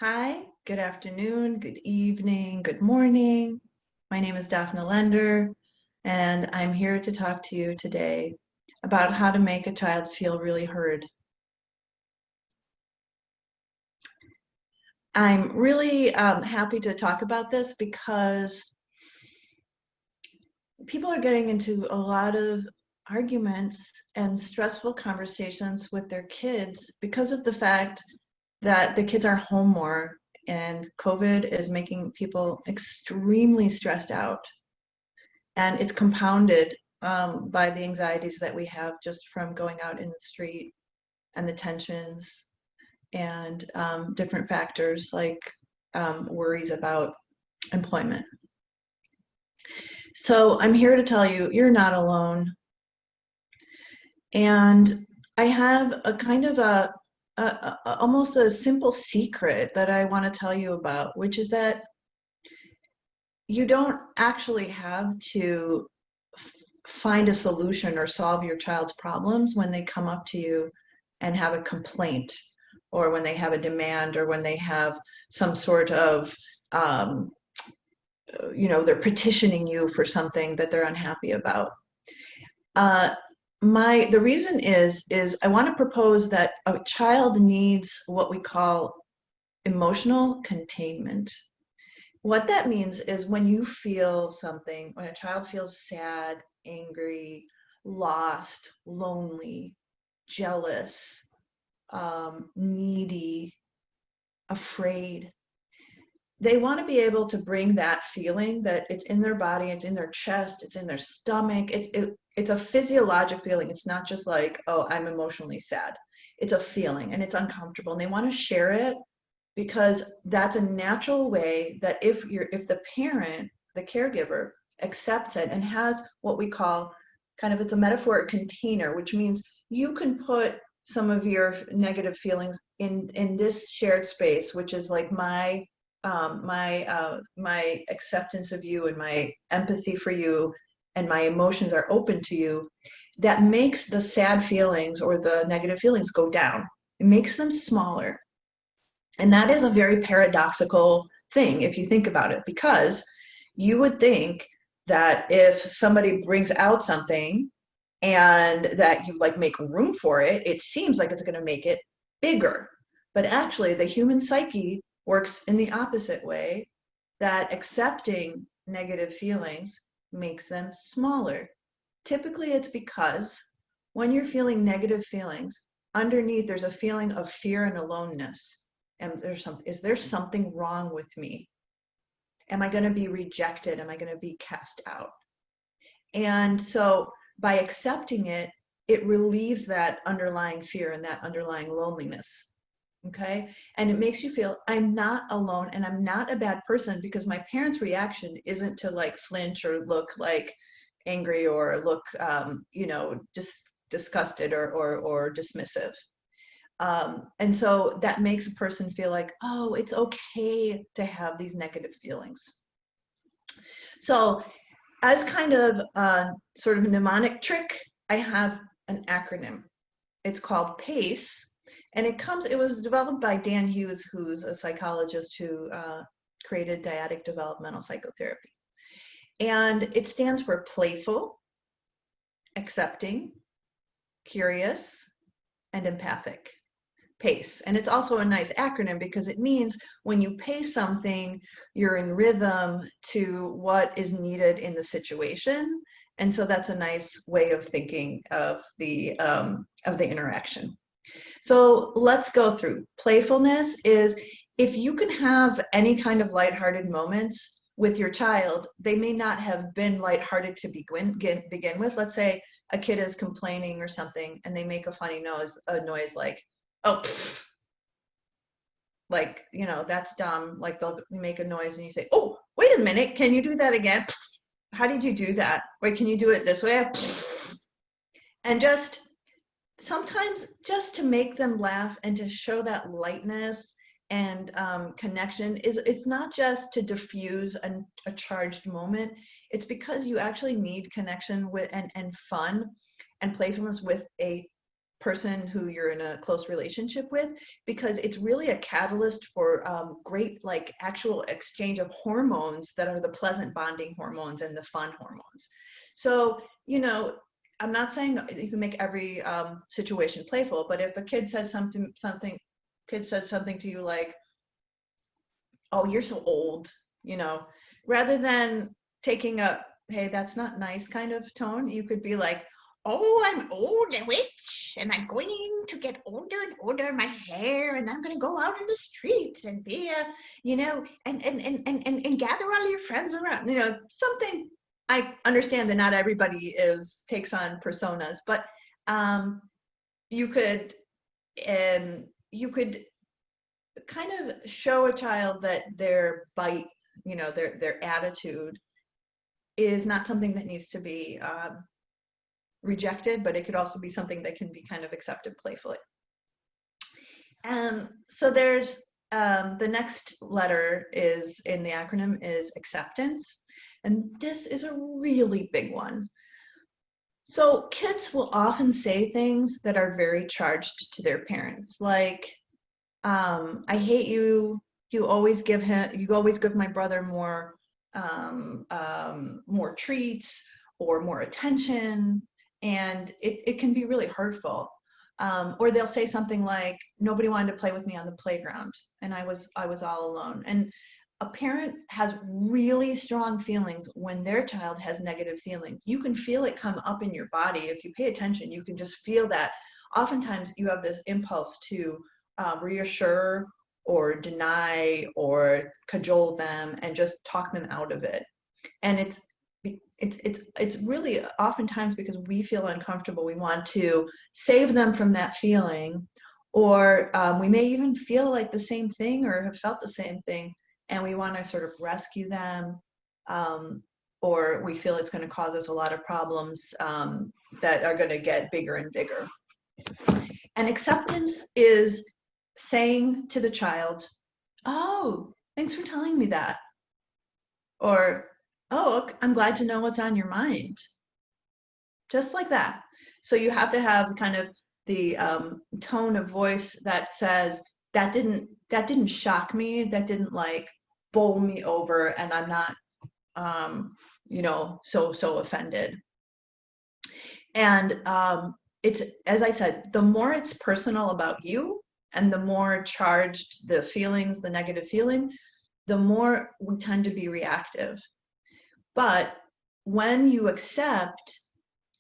Hi, good afternoon, good evening, good morning. My name is Dafna Lender, and I'm here to talk to you today about how to make a child feel really heard. I'm really happy to talk about this because people are getting into a lot of arguments and stressful conversations with their kids because of the fact that the kids are home more and COVID is making people extremely stressed out. And it's compounded by the anxieties that we have just from going out in the street and the tensions and different factors like worries about employment. So I'm here to tell you, you're not alone. And I have a kind of almost a simple secret that I want to tell you about, which is that you don't actually have to find a solution or solve your child's problems when they come up to you and have a complaint, or when they have a demand, or when they have some sort of they're petitioning you for something that they're unhappy about. The reason is I want to propose that a child needs what we call emotional containment. What that means is when you feel something, when a child feels sad, angry, lost, lonely, jealous, needy, afraid, they want to be able to bring that feeling that it's in their body, it's in their chest, it's in their stomach. It's a physiologic feeling. It's not just like, oh, I'm emotionally sad. It's a feeling and it's uncomfortable. And they want to share it because that's a natural way that if the parent, the caregiver, accepts it and has what we call kind of, it's a metaphoric container, which means you can put some of your negative feelings in this shared space, which is like my acceptance of you and my empathy for you and my emotions are open to you. That makes the sad feelings or the negative feelings go down. It makes them smaller. And that is a very paradoxical thing if you think about it, because you would think that if somebody brings out something and that you like make room for it, it seems like it's going to make it bigger. But actually, the human psyche works in the opposite way, that accepting negative feelings makes them smaller. Typically, it's because when you're feeling negative feelings, underneath there's a feeling of fear and aloneness. And is there something wrong with me? Am I going to be rejected? Am I going to be cast out? And so by accepting it, it relieves that underlying fear and that underlying loneliness. Okay. And it makes you feel I'm not alone and I'm not a bad person, because my parents' reaction isn't to like flinch or look like angry or look, just disgusted or dismissive. And so that makes a person feel like, oh, it's okay to have these negative feelings. So as kind of sort of a mnemonic trick, I have an acronym. It's called PACE, and it was developed by Dan Hughes, who's a psychologist who created dyadic developmental psychotherapy. And it stands for playful, accepting, curious, and empathic. PACE. And it's also a nice acronym because it means when you pace something, you're in rhythm to what is needed in the situation. And so that's a nice way of thinking of the interaction. So let's go through. Playfulness is if you can have any kind of lighthearted moments with your child. They may not have been lighthearted to begin with. Let's say a kid is complaining or something and they make a funny noise like, oh, pfft. Like, that's dumb. Like they'll make a noise and you say, oh, wait a minute, can you do that again? How did you do that? Wait, can you do it this way? And just sometimes just to make them laugh and to show that lightness and connection it's not just to diffuse a charged moment. It's because you actually need connection with and fun and playfulness with a person who you're in a close relationship with, because it's really a catalyst for great, like, actual exchange of hormones that are the pleasant bonding hormones and the fun hormones. So, you know, I'm not saying you can make every situation playful, but if a kid says something to you like, "Oh, you're so old," you know, rather than taking a, "Hey, that's not nice" kind of tone, you could be like, "Oh, I'm old and witch, and I'm going to get older and older in my hair, and I'm going to go out in the streets and be a, you know, and gather all your friends around," you know, something. I understand that not everybody takes on personas, but you could you could kind of show a child that their bite, you know, their attitude is not something that needs to be rejected, but it could also be something that can be kind of accepted playfully. So there's the next letter is in the acronym is acceptance. And this is a really big one. So kids will often say things that are very charged to their parents, like, "I hate you. You always give my brother more treats or more attention," and it can be really hurtful. Or they'll say something like, "Nobody wanted to play with me on the playground, and I was all alone." And a parent has really strong feelings when their child has negative feelings. You can feel it come up in your body. If you pay attention, you can just feel that. Oftentimes you have this impulse to reassure or deny or cajole them and just talk them out of it. And it's really oftentimes because we feel uncomfortable. We want to save them from that feeling, or we may even feel like the same thing or have felt the same thing, and we want to sort of rescue them, or we feel it's going to cause us a lot of problems that are going to get bigger and bigger. And acceptance is saying to the child, "Oh, thanks for telling me that," or, "Oh, I'm glad to know what's on your mind." Just like that. So you have to have kind of the tone of voice that says, that didn't shock me, that didn't like bowl me over, and I'm not you know, so offended. And it's, as I said, the more it's personal about you and the more charged the feelings, the negative feeling, the more we tend to be reactive. But when you accept,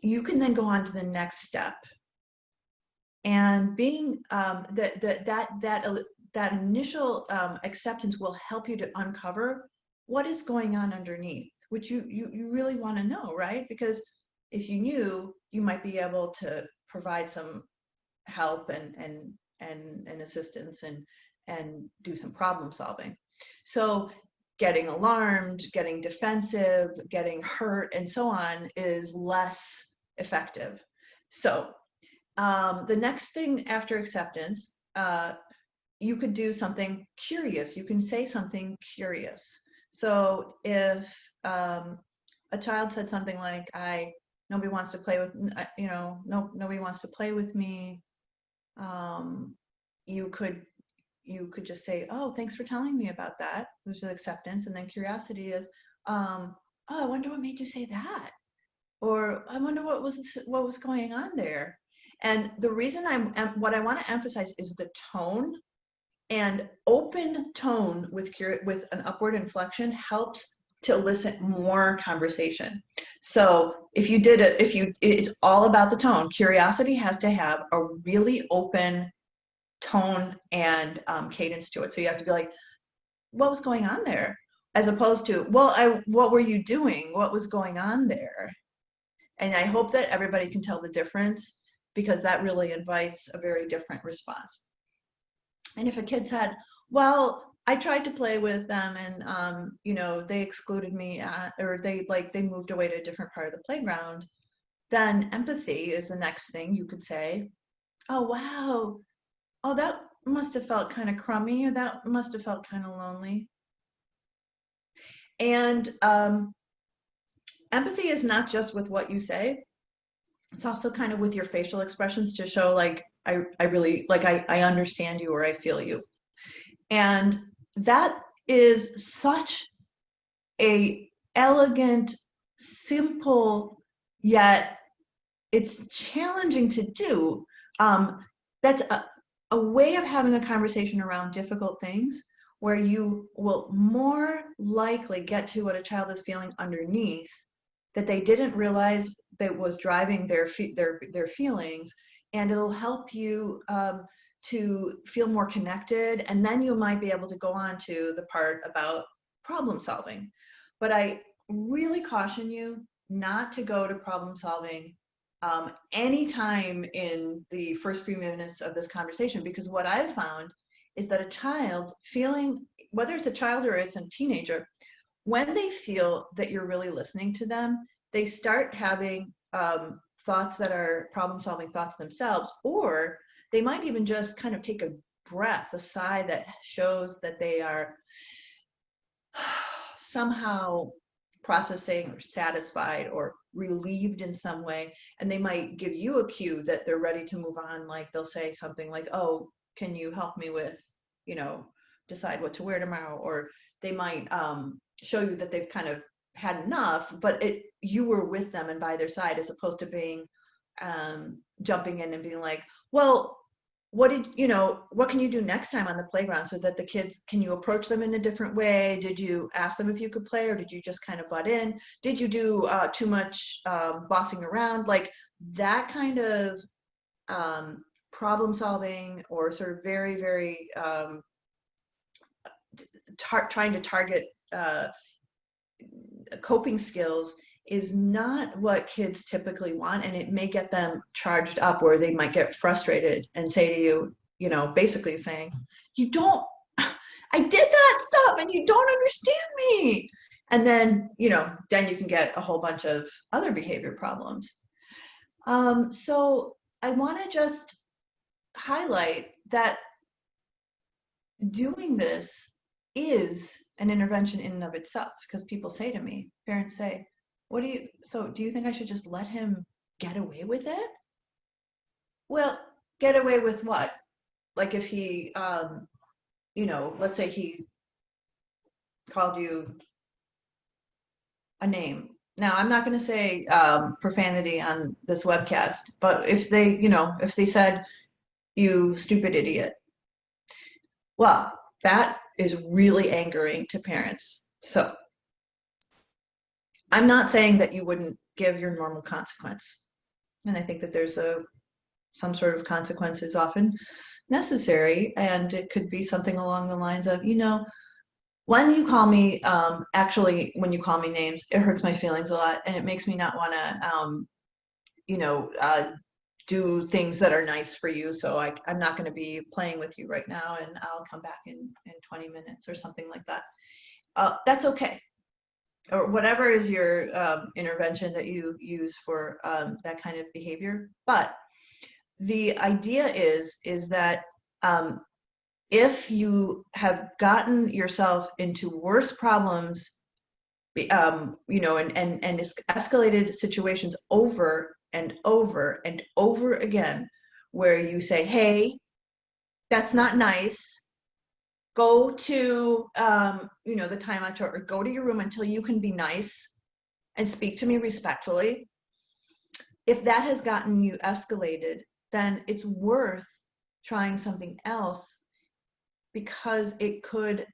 you can then go on to the next step. And being that initial acceptance will help you to uncover what is going on underneath, which you really want to know, right? Because if you knew, you might be able to provide some help and assistance and do some problem solving. So getting alarmed, getting defensive, getting hurt, and so on is less effective. So the next thing after acceptance, you could do something curious. You can say something curious. So if a child said something like, nobody wants to play with, you know, nobody wants to play with me, you could just say, "Oh, thanks for telling me about that," which is acceptance. And then curiosity is, "Oh, I wonder what made you say that," or "I wonder what was going on there." And the reason what I want to emphasize is the tone. And open tone with an upward inflection helps to elicit more conversation. So it's all about the tone. Curiosity has to have a really open tone and cadence to it. So you have to be like, "What was going on there?" As opposed to, "What were you doing? What was going on there?" And I hope that everybody can tell the difference, because that really invites a very different response. And if a kid said, "Well, I tried to play with them and you know, they excluded me, or they moved away to a different part of the playground," then empathy is the next thing you could say. "Oh, wow. Oh, that must have felt kind of crummy, or that must have felt kind of lonely." And empathy is not just with what you say, It's also kind of with your facial expressions to show like, I really, like, I understand you or I feel you. And that is such a elegant, simple, yet it's challenging to do. That's a way of having a conversation around difficult things where you will more likely get to what a child is feeling underneath that they didn't realize that was driving their feelings, and it'll help you to feel more connected, and then you might be able to go on to the part about problem solving. But I really caution you not to go to problem solving anytime in the first few minutes of this conversation, because what I've found is that a child feeling, whether it's a child or it's a teenager, when they feel that you're really listening to them, they start having thoughts that are problem solving thoughts themselves, or they might even just kind of take a breath, a sigh that shows that they are somehow processing or satisfied or relieved in some way. And they might give you a cue that they're ready to move on. Like they'll say something like, oh, can you help me with, decide what to wear tomorrow? Or they might show you that they've kind of had enough, but you were with them and by their side, as opposed to being jumping in and being like, well, what can you do next time on the playground, so that the kids, can you approach them in a different way? Did you ask them if you could play, or did you just kind of butt in? Did you do too much bossing around? Like that kind of problem solving, or sort of very, very trying to target coping skills is not what kids typically want, and it may get them charged up where they might get frustrated and say to you, basically saying, you don't, I did that stuff and you don't understand me. And then, then you can get a whole bunch of other behavior problems. So I want to just highlight that doing this is an intervention in and of itself, because people say to me, parents say, do you think I should just let him get away with it? Well, get away with what? Like if he, let's say he called you a name. Now, I'm not going to say profanity on this webcast, but if they said, you stupid idiot, well, that is really angering to parents. So I'm not saying that you wouldn't give your normal consequence. And I think that there's some sort of consequence is often necessary. And it could be something along the lines of, when you call me, actually, when you call me names, it hurts my feelings a lot. And it makes me not want to, do things that are nice for you. So I'm not going to be playing with you right now, and I'll come back in 20 minutes or something like that. That's okay. Or whatever is your intervention that you use for that kind of behavior. But the idea is that if you have gotten yourself into worse problems, and escalated situations over and over and over again, where you say, hey, that's not nice. Go to, the timeout, or go to your room until you can be nice and speak to me respectfully. If that has gotten you escalated, then it's worth trying something else, because it could,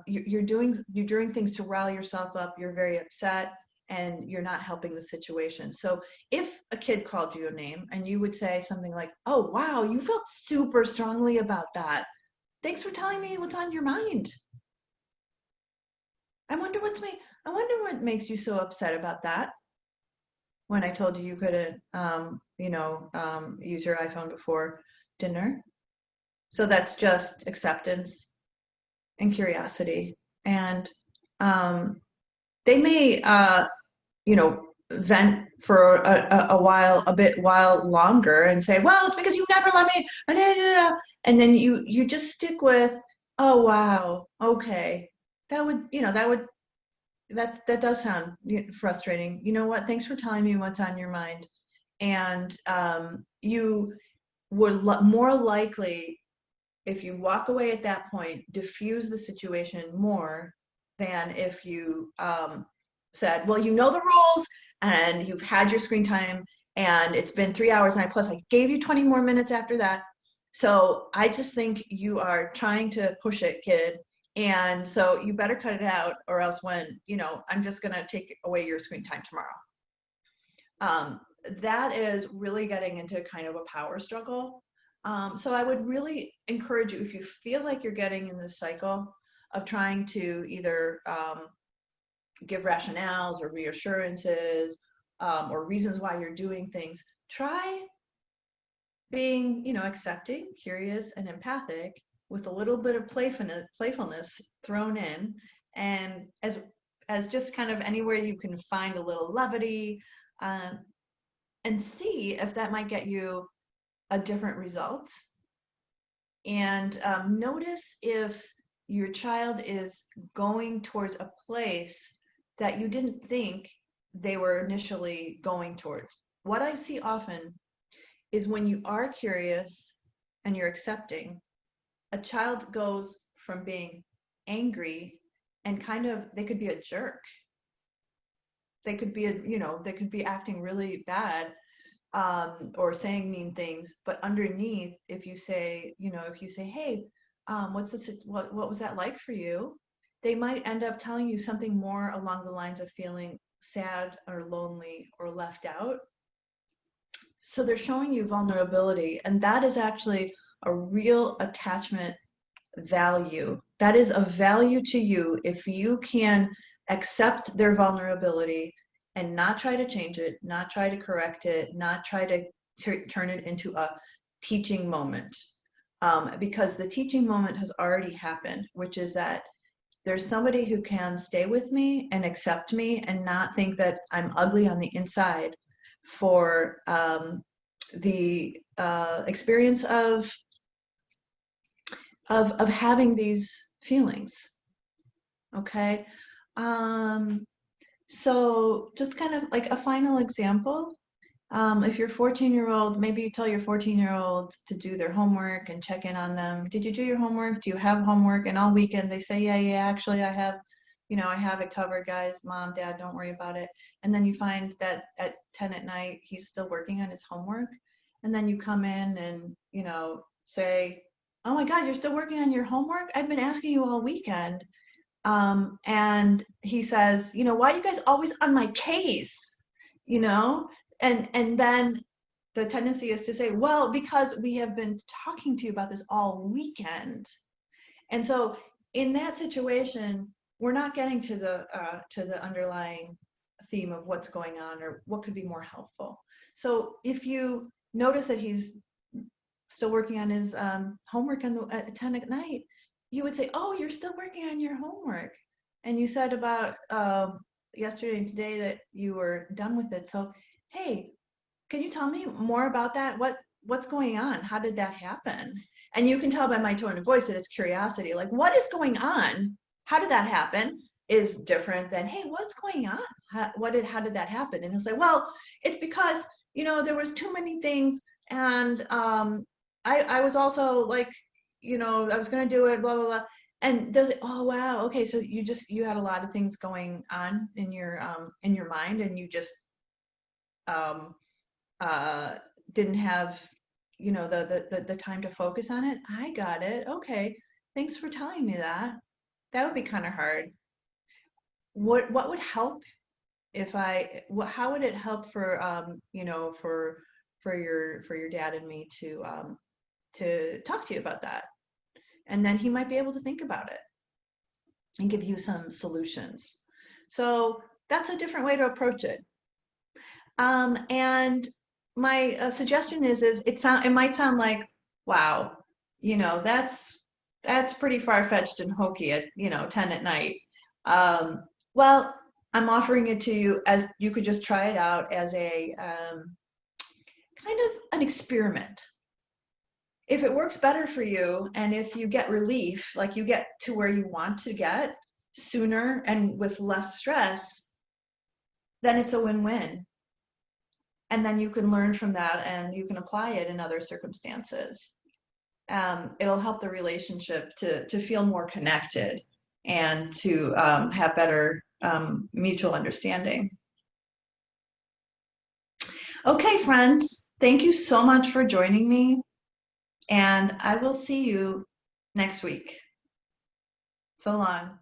you're doing things to rile yourself up. You're very upset and you're not helping the situation. So if a kid called you a name and you would say something like, oh, wow, you felt super strongly about that. Thanks for telling me what's on your mind. I wonder what makes you so upset about that, when I told you you couldn't, use your iPhone before dinner. So that's just acceptance and curiosity. And they may, vent for a bit while longer and say, well, it's because you never let me, and then you just stick with, oh, wow, okay. That does sound frustrating. You know what? Thanks for telling me what's on your mind. And you would more likely, if you walk away at that point, diffuse the situation more than if you said, well, you know the rules and you've had your screen time and it's been 3 hours and plus I gave you 20 more minutes after that. So I just think you are trying to push it, kid. And so you better cut it out, or else when, I'm just going to take away your screen time tomorrow. That is really getting into kind of a power struggle. So I would really encourage you, if you feel like you're getting in this cycle of trying to either give rationales or reassurances or reasons why you're doing things, try being, accepting, curious, and empathic with a little bit of playfulness thrown in, and as just kind of anywhere you can find a little levity, and see if that might get you a different result. And notice if your child is going towards a place that you didn't think they were initially going toward. What I see often is when you are curious and you're accepting, a child goes from being angry and they could be a jerk. They could be they could be acting really bad or saying mean things, but underneath, if you say, hey, what was that like for you? They might end up telling you something more along the lines of feeling sad or lonely or left out. So they're showing you vulnerability, and that is actually a real attachment value. That is a value to you if you can accept their vulnerability and not try to change it, not try to correct it, not try to turn it into a teaching moment. Because the teaching moment has already happened, which is that there's somebody who can stay with me and accept me and not think that I'm ugly on the inside for the experience of having these feelings. Okay. So just kind of like a final example. If your 14-year-old, maybe you tell your 14-year-old to do their homework and check in on them. Did you do your homework? Do you have homework? And all weekend they say, yeah, actually I have, I have it covered, guys. Mom, Dad, don't worry about it. And then you find that at 10 at night, he's still working on his homework. And then you come in and, say, oh my God, you're still working on your homework? I've been asking you all weekend. And he says, why are you guys always on my case? And then the tendency is to say, well, because we have been talking to you about this all weekend. And so in that situation, we're not getting to the underlying theme of what's going on or what could be more helpful. So if you notice that he's still working on his homework at 10 at night, you would say, oh, you're still working on your homework. And you said about yesterday and today that you were done with it. So, hey, can you tell me more about that? What's going on? How did that happen? And you can tell by my tone of voice that it's curiosity. Like, what is going on? How did that happen? Is different than, hey, what's going on? How did that happen? And he'll say, well, it's because, there was too many things. And I was also like, I was going to do it, blah, blah, blah. And they're like, oh, wow. Okay. So you had a lot of things going on in your mind, and you just, didn't have, the time to focus on it. I got it. Okay. Thanks for telling me that. That would be kind of hard. What would help how would it help for, for your dad and me to talk to you about that? And then he might be able to think about it and give you some solutions. So that's a different way to approach it. And my suggestion is it might sound like, wow, that's pretty far-fetched and hokey at 10 at night. Well, I'm offering it to you as you could just try it out as a kind of an experiment. If it works better for you, and if you get relief, like you get to where you want to get sooner and with less stress, then it's a win-win. And then you can learn from that and you can apply it in other circumstances. It'll help the relationship to feel more connected and to have better mutual understanding. Okay, friends, thank you so much for joining me, and I will see you next week. So long.